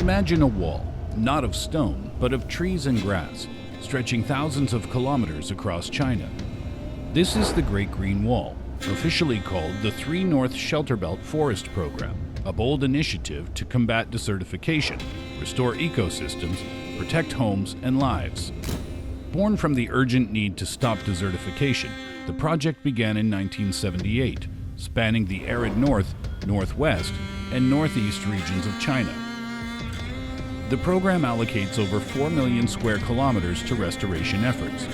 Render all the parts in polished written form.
Imagine a wall, not of stone, but of trees and grass, stretching thousands of kilometers across China. This is the Great Green Wall, officially called the Three-North Shelterbelt Forest Program, a bold initiative to combat desertification, restore ecosystems, protect homes and lives. Born from the urgent need to stop desertification, the project began in 1978, spanning the arid north, northwest, and northeast regions of China. The program allocates over 4 million square kilometers to restoration efforts.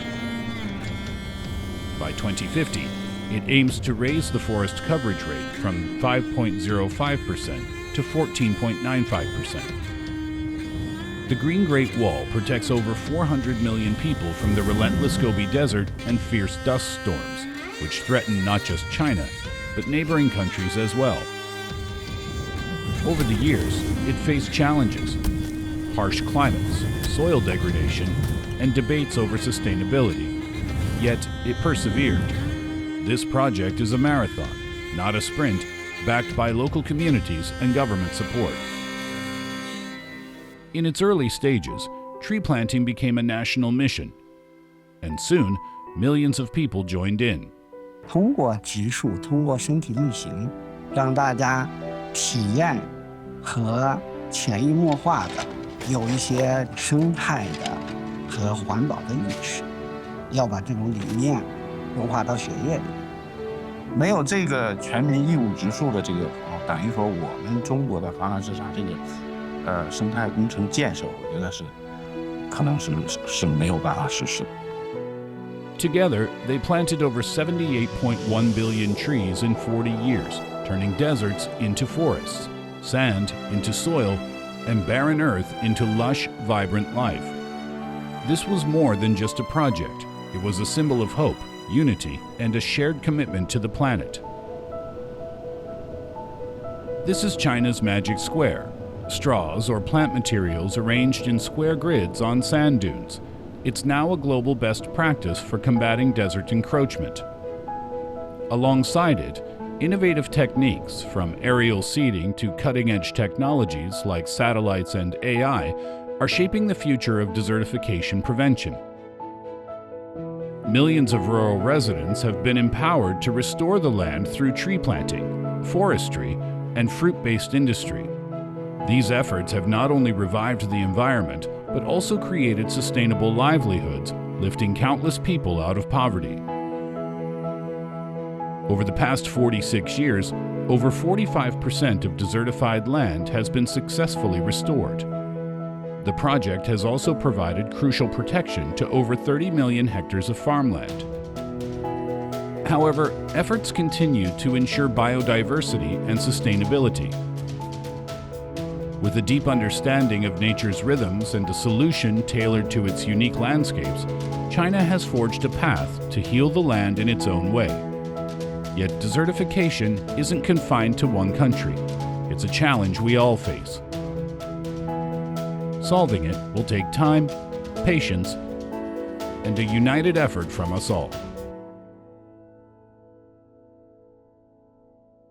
By 2050, it aims to raise the forest coverage rate from 5.05% to 14.95%. The Green Great Wall protects over 400 million people from the relentless Gobi Desert and fierce dust storms, which threaten not just China, but neighboring countries as well. Over the years, it faced challenges: harsh climates, soil degradation, and debates over sustainability. Yet, it persevered. This project is a marathon, not a sprint, backed by local communities and government support. In its early stages, tree planting became a national mission, and soon, millions of people joined in. 通过植树，通过身体力行，让大家体验和潜移默化的有一些生态的和环保的意识，要把这种理念融化到血液里。没有这个全民义务植树的这个，等于说我们中国的房产市场这个生态工程建设，我觉得是可能是没有办法实施的。Together, they planted over 78.1 billion trees in 40 years, turning deserts into forests, sand into soil, and barren earth into lush, vibrant life. This was more than just a project. It was a symbol of hope, unity, and a shared commitment to the planet. This is China's Magic Square. Straws or plant materials arranged in square grids on sand dunes. It's now a global best practice for combating desert encroachment. Alongside it, innovative techniques, from aerial seeding to cutting-edge technologies like satellites and AI, are shaping the future of desertification prevention. Millions of rural residents have been empowered to restore the land through tree planting, forestry, and fruit-based industry. These efforts have not only revived the environment, but also created sustainable livelihoods, lifting countless people out of poverty. Over the past 46 years, over 45% of desertified land has been successfully restored. The project has also provided crucial protection to over 30 million hectares of farmland. However, efforts continue to ensure biodiversity and sustainability. With a deep understanding of nature's rhythms and a solution tailored to its unique landscapes, China has forged a path to heal the land in its own way. Yet desertification isn't confined to one country. It's a challenge we all face. Solving it will take time, patience, and a united effort from us all.